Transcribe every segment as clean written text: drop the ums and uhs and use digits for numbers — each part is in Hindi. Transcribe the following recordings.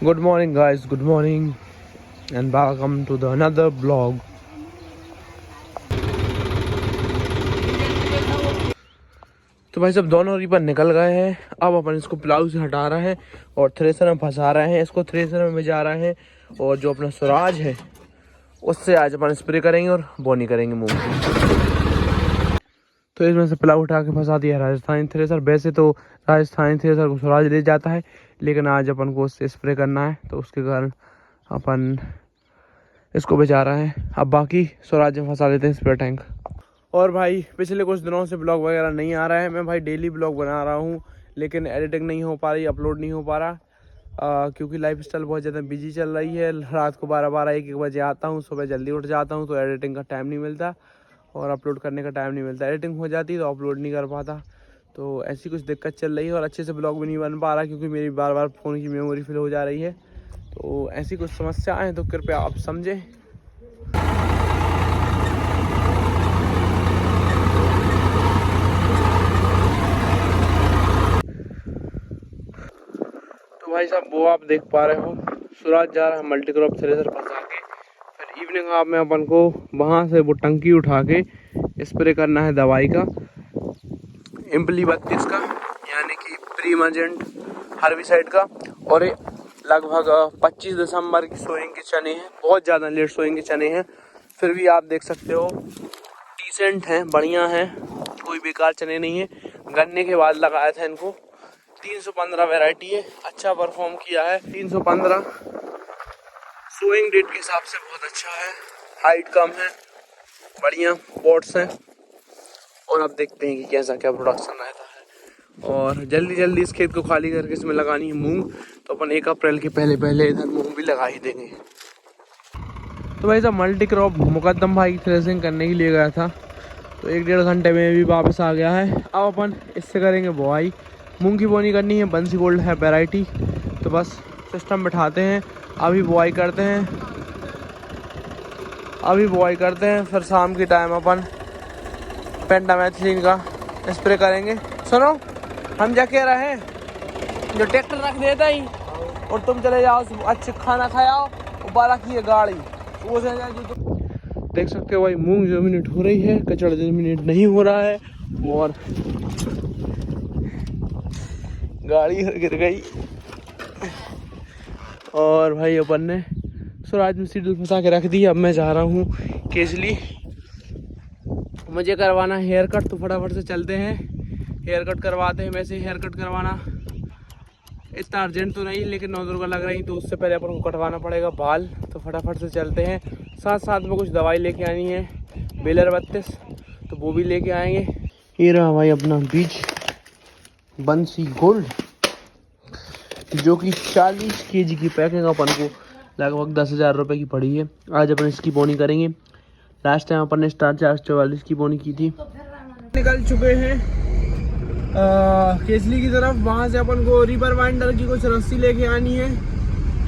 Good morning guys, good morning and welcome to the another vlog. तो भाई सब दोनों रीपर निकल गए हैं। अब अपन इसको प्लाऊ से हटा रहे हैं और थ्रेसर में फंसा रहे हैं। इसको थ्रेसर में जा रहे हैं और जो अपना स्वराज है उससे आज अपन स्प्रे करेंगे और बोनी करेंगे मूंग की। तो इसमें से प्लाऊ उठा के फंसा दिया राजस्थानी थ्रेसर। वैसे तो राजस्थानी थ्रेसर को स्वराज ले जाता है, लेकिन आज अपन को उससे स्प्रे करना है तो उसके कारण अपन इसको बचा रहे हैं। अब बाकी स्वराज में फंसा लेते हैं स्प्रे टैंक। और भाई पिछले कुछ दिनों से ब्लॉग वगैरह नहीं आ रहा है। मैं भाई डेली ब्लॉग बना रहा हूँ, लेकिन एडिटिंग नहीं हो पा रही, अपलोड नहीं हो पा रहा क्योंकि लाइफ स्टाइल बहुत ज़्यादा बिजी चल रही है। रात को 12-1 बजे आता हूँ, सुबह जल्दी उठ जाता हूँ, तो एडिटिंग का टाइम नहीं मिलता और अपलोड करने का टाइम नहीं मिलता। एडिटिंग हो जाती तो अपलोड नहीं कर पाता। तो ऐसी कुछ दिक्कत चल रही है और अच्छे से ब्लॉग भी नहीं बन पा रहा क्योंकि मेरी बार बार फ़ोन की मेमोरी फिल हो जा रही है। तो ऐसी कुछ समस्याएं हैं, तो कृपया आप समझें। तो भाई साहब वो आप देख पा रहे हो, स्वराज जा रहा है मल्टी क्रॉप थ्रेसर फंसा के। फिर इवनिंग आप में अपन को वहाँ से वो टंकी उठा के स्प्रे करना है दवाई का, इम्पली 32 का, यानी कि प्रीमर्जेंट हर्बिसाइड का। और ये लगभग 25 दिसंबर की सोइंग के चने हैं, बहुत ज़्यादा लेट सोइंग के चने हैं। फिर भी आप देख सकते हो डिसेंट हैं, बढ़िया हैं, कोई बेकार चने नहीं है। गन्ने के बाद लगाया था इनको। 315 वैरायटी है, अच्छा परफॉर्म किया है। 315 सोइंग डेट के हिसाब से बहुत अच्छा है। हाइट कम है, बढ़िया पॉट्स हैं। और अब देखते हैं कि कैसा क्या प्रोडक्शन रहता है। और जल्दी जल्दी इस खेत को खाली करके इसमें लगानी है मूंग, तो अपन 1 अप्रैल के पहले इधर मूंग भी लगा ही देंगे। तो भाई साहब मल्टी क्रॉप मुकद्दम भाई थ्रेसिंग करने के लिए गया था, तो 1-1.5 घंटे में भी वापस आ गया है। अब अपन इससे करेंगे बुआई। मूंग की बोनी करनी है, बंसी गोल्ड है वैरायटी। तो बस सिस्टम बिठाते हैं, अभी बुआई करते हैं, फिर शाम के टाइम अपन पेंटामेथिलीन का स्प्रे करेंगे। सुनो, हम क्या कह रहे हैं, जो ट्रैक्टर रख देता ही और तुम चले जाओ अच्छे खाना खाओ, और 12 की है गाड़ी वो से देख सकते हो भाई मूंग जर्मिनेट हो रही है, कचड़ा जर्मिनेट नहीं हो रहा है और गाड़ी गिर गई। और भाई अपन ने स्वराज में सीडल फंसा के रख दी। अब मैं जा रहा हूँ केसली, मुझे करवाना हेयर कट, तो फटाफट से चलते हैं हेयर कट करवाते हैं। वैसे हेयर कट करवाना इतना अर्जेंट तो नहीं, लेकिन नवदुर्गा लग रही तो उससे पहले अपन को कटवाना पड़ेगा बाल। तो फटाफट से चलते हैं। साथ में कुछ दवाई लेके आनी है, बेलर 32, तो वो भी लेके आएंगे। ये रहा भाई अपना बीज बंसी गोल्ड, जो कि 40 kg की पैकिंग अपन को लगभग 10,000 रुपये की पड़ी है। आज अपन इसकी बोनी करेंगे। लास्ट टाइम अपन ने स्टार 444 की बोनी की थी। निकल चुके हैं केसली की तरफ। वहाँ से अपन को रिवर बाइंडर की कुछ रस्सी लेके आनी है।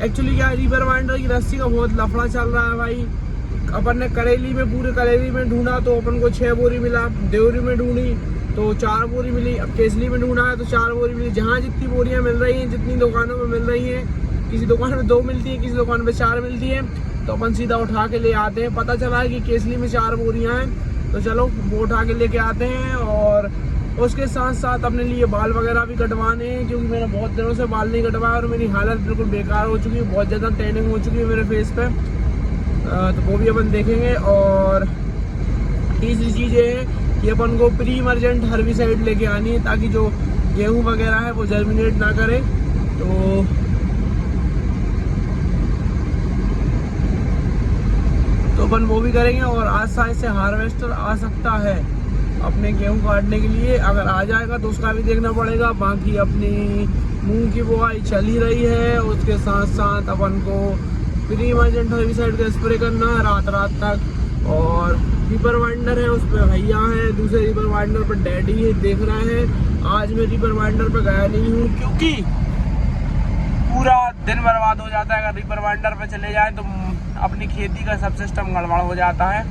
एक्चुअली क्या रिवर बाइंडर की रस्सी का बहुत लफड़ा चल रहा है भाई। अपन ने पूरे करेली में ढूंढा तो अपन को 6 बोरी मिला, देवरी में ढूंढी तो 4 बोरी मिली, अब केसली में ढूंढा है तो 4 बोरी मिली। जहाँ जितनी बोरियां मिल रही हैं, जितनी दुकानों में मिल रही हैं, किसी दुकान में 2 मिलती है, किसी दुकान में 4 मिलती है, तो अपन सीधा उठा के ले आते हैं। पता चला है कि केसली में 4 बोरियां हैं, तो चलो वो उठा के लेके आते हैं। और उसके साथ साथ अपने लिए बाल वगैरह भी कटवाने हैं, क्योंकि मैंने बहुत दिनों से बाल नहीं कटवाया और मेरी हालत बिल्कुल बेकार हो चुकी है, बहुत ज़्यादा टैनिंग हो चुकी है मेरे फेस पे। तो वो भी अपन देखेंगे। और तीसरी चीज़ ये है कि अपन को प्रीमर्जेंट हर्बिसाइड लेके आनी है, ताकि जो गेहूं वगैरह है वो जर्मिनेट ना करे। तो अपन वो भी करेंगे। और आज शायद से हार्वेस्टर आ सकता है अपने गेहूं काटने के लिए। अगर आ जाएगा तो उसका भी देखना पड़ेगा। बाकी अपनी मूंग की बुआई चल ही रही है, उसके साथ साथ अपन को प्रीमर्जेंट हर्बिसाइड का स्प्रे करना है रात तक। और रिवर बाइंडर है, उस पर भैया है, दूसरे रिवर बाइंडर पर डैडी है, देख रहे हैं। आज मैं रिवर बाइंडर पर गया नहीं हूँ क्योंकि पूरा दिन बर्बाद हो जाता है। अगर रिवर बाइंडर पर चले जाए तो अपनी खेती का सब सिस्टम गड़बड़ हो जाता है।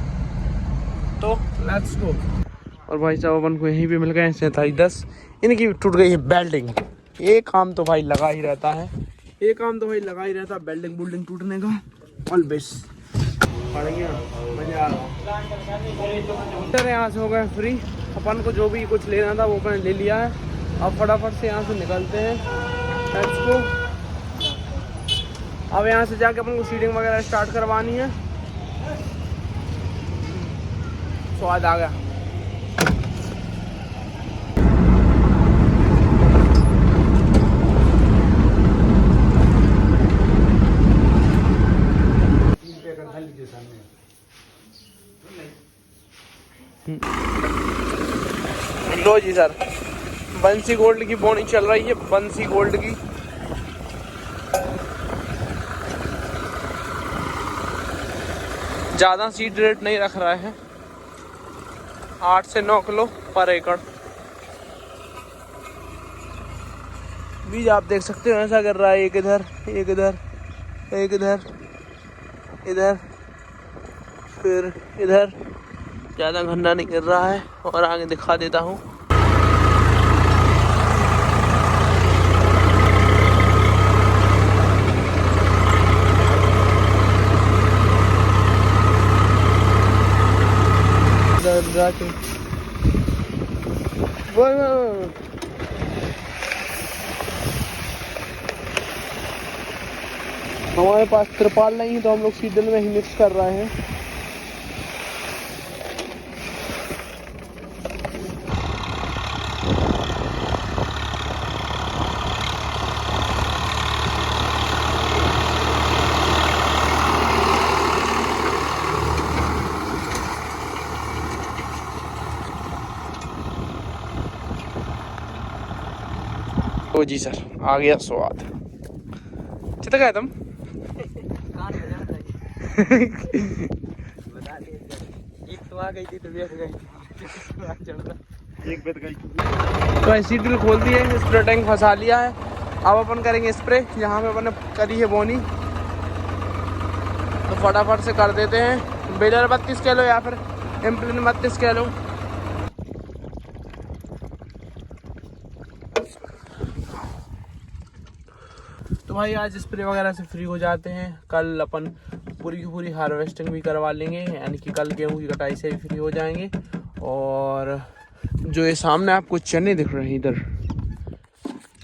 तो लेट्स गो। और भाई साहब अपन को यहीं पे मिल गए 4710, इनकी टूट गई है बेल्डिंग। ये काम तो भाई लगा ही रहता है, ये काम तो भाई लगा ही रहता, बिल्डिंग बुल्डिंग टूटने का। ऑल बेस्ट पढ़ेंगे, मजा आ रहा। यहाँ से हो गए फ्री, अपन को जो भी कुछ लेना था वो अपन ले लिया है। अब फटाफट से यहाँ से निकलते हैं। Let's go. अब यहाँ से जाके अपन को सीटिंग वगैरह स्टार्ट करवानी है। स्वाद आ गया। लो जी सर, बंसी गोल्ड की बोनी चल रही है, बंसी गोल्ड की। ज़्यादा सीड रेट नहीं रख रहा है, 8 से 9 किलो पर एकड़। बीज आप देख सकते हो ऐसा कर रहा है, एक इधर एक इधर एक इधर इधर फिर इधर। ज़्यादा घन्ना नहीं गिर रहा है। और आगे दिखा देता हूँ। हमारे पास त्रिपाल नहीं है तो हम लोग सीडल में ही मिक्स कर रहे हैं। ओ जी सर, आ गया स्वाद। कितना गए तुम? एक तो आ गई थी तो बैठ गई, एक बैठ गई। तो ऐसी ड्रिल खोल दी है, स्प्रे टैंक फंसा लिया है। अब अपन करेंगे स्प्रे। यहाँ पे अपन ने करी है बोनी, तो फटाफट से कर देते हैं। बेलर 32 किलो या फिर एम्पलिन 32 किलो। तो भाई आज स्प्रे वगैरह से फ्री हो जाते हैं। कल अपन पूरी की पूरी हार्वेस्टिंग भी करवा लेंगे, यानी कि कल गेहूँ की कटाई से भी फ्री हो जाएंगे। और जो ये सामने आपको चने दिख रहे हैं इधर,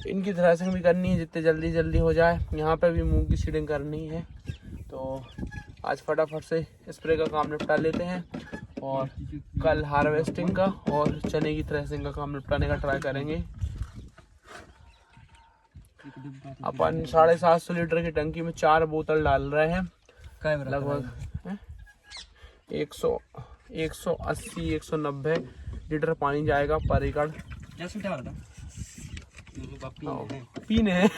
इनकी थ्रेसिंग भी करनी है जितने जल्दी हो जाए। यहाँ पे भी मूंग की सीडिंग करनी है, तो आज फटाफट से स्प्रे का काम निपटा लेते हैं और कल हार्वेस्टिंग का और चने की थ्रेसिंग का काम निपटाने का ट्राई करेंगे। अपन 750 लीटर की टंकी में 4 बोतल डाल रहे हैं, लगभग 180-190 लीटर पानी जाएगा पर एकड़। पीने हैं।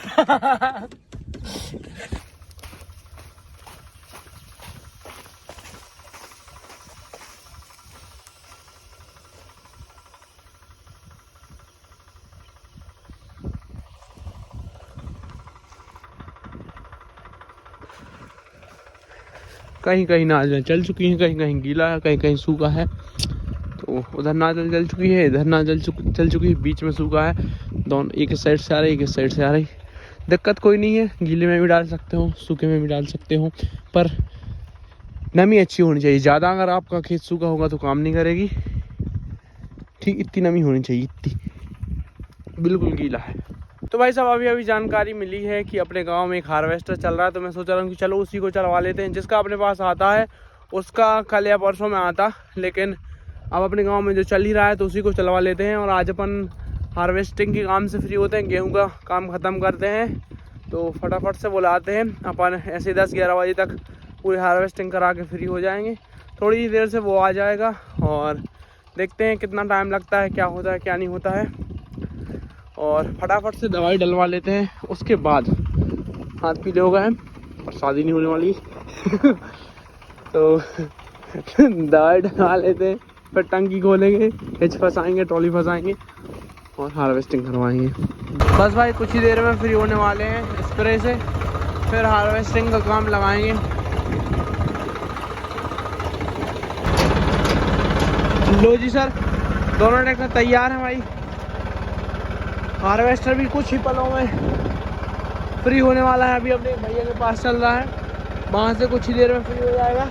कहीं कहीं नाजल चल चुकी है, कहीं कहीं गीला है, कहीं कहीं सूखा है। तो उधर नाजल चल चुकी है, इधर नाजल चल चुकी है, बीच में सूखा है। दोनों एक साइड से आ रही, एक साइड से आ रही। दिक्कत कोई नहीं है, गीले में भी डाल सकते हो, सूखे में भी डाल सकते हो, पर नमी अच्छी होनी चाहिए। ज़्यादा अगर आपका खेत सूखा होगा तो काम नहीं करेगी। ठीक इतनी नमी होनी चाहिए, इतनी। बिल्कुल गीला है। तो भाई साहब अभी जानकारी मिली है कि अपने गांव में एक हार्वेस्टर चल रहा है, तो मैं सोच रहा हूँ कि चलो उसी को चलवा लेते हैं। जिसका अपने पास आता है उसका कल या परसों में आता, लेकिन अब अपने गांव में जो चल ही रहा है तो उसी को चलवा लेते हैं। और आज अपन हार्वेस्टिंग के काम से फ्री होते हैं, गेहूं का काम ख़त्म करते हैं, तो फटाफट से बुलाते हैं। अपन ऐसे 10-11 बजे तक पूरी हार्वेस्टिंग करा के फ्री हो जाएंगे। थोड़ी देर से वो आ जाएगा और देखते हैं कितना टाइम लगता है, क्या होता है क्या नहीं होता है। और फटाफट से दवाई डलवा लेते हैं, उसके बाद हाथ पीले हो गए हैं और शादी नहीं होने वाली। तो दवाई डलवा लेते हैं, फिर टंकी खोलेंगे, हिच फंसाएंगे, ट्रॉली फंसाएंगे और हार्वेस्टिंग करवाएंगे। बस भाई कुछ ही देर में फ्री होने वाले हैं स्प्रे से, फिर हार्वेस्टिंग का काम लगाएंगे। लो जी सर, दोनों ट्रैक्टर तैयार हैं भाई। हार्वेस्टर भी कुछ ही पलों में फ्री होने वाला है, अभी अपने भैया के पास चल रहा है, वहाँ से कुछ ही देर में फ्री हो जाएगा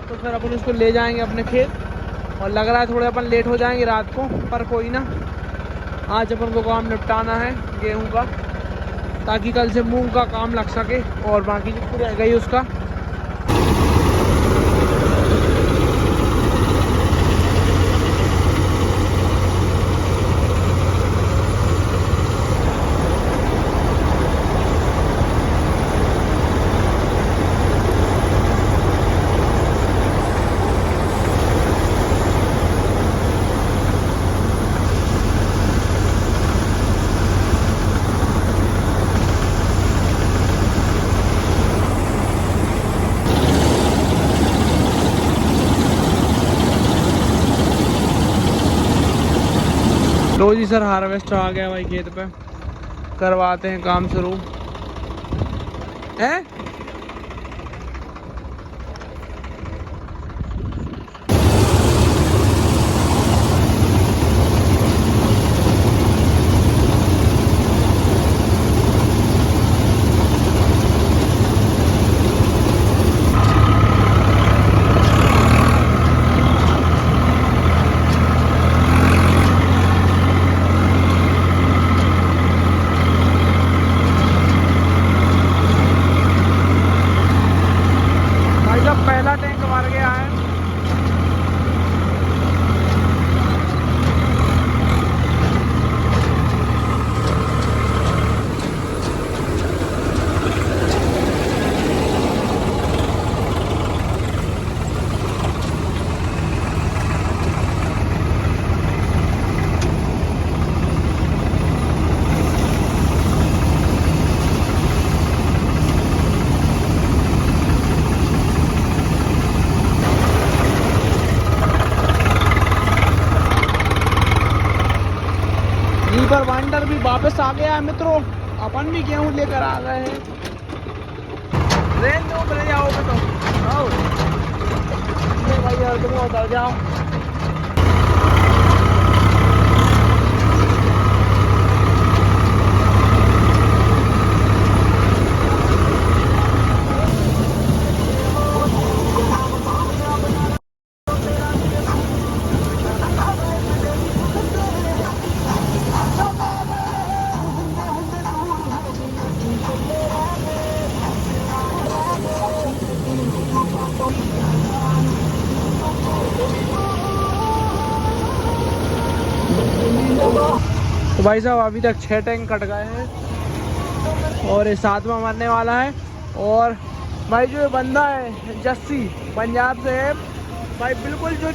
तो फिर अपन उसको ले जाएंगे अपने खेत। और लग रहा है थोड़े अपन लेट हो जाएंगे रात को, पर कोई ना, आज अपन को काम निपटाना है गेहूं का, ताकि कल से मूंग का काम लग सके और बाकी जितनी रह गई उसका। लो जी सर, हार्वेस्टर आ गया भाई खेत पे, करवाते हैं काम शुरू है। पहला टैंक भर गया है। रीपर वाइंडर भी वापस आ गया है मित्रों, अपन भी गेहूं लेकर आ गए हैं। रेल दो बजे जाओगे तो आओ भाई यार, तुम उतर जाओ। तो भाई साहब अभी तक 6 टैंक कट गए हैं और ये 7वां मरने वाला है। और भाई जो ये बंदा है जस्सी, पंजाब से है भाई, बिल्कुल जो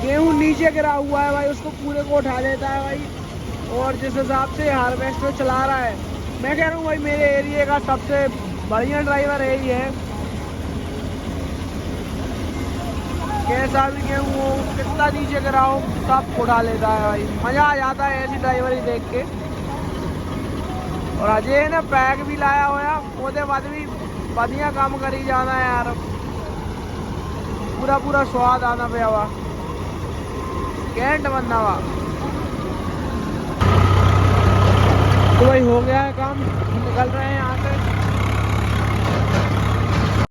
गेहूं नीचे गिरा हुआ है भाई उसको पूरे को उठा लेता है भाई। और जिस हिसाब से हार्वेस्टर चला रहा है, मैं कह रहा हूँ भाई मेरे एरिया का सबसे बढ़िया ड्राइवर यही है। कैसा भी गेहूँ हो, कितना नीचे गिराओ, सब उठा लेता है भाई। मज़ा आ जाता है ऐसी ड्राइवरी देख के। और अजय ने बैग भी लाया होया, उसके बाद भी बढ़िया काम करी जाना है यार, पूरा पूरा स्वाद आना पे हुआ कैंट बनना हुआ। तो भाई हो गया है काम, निकल रहे हैं यहाँ से।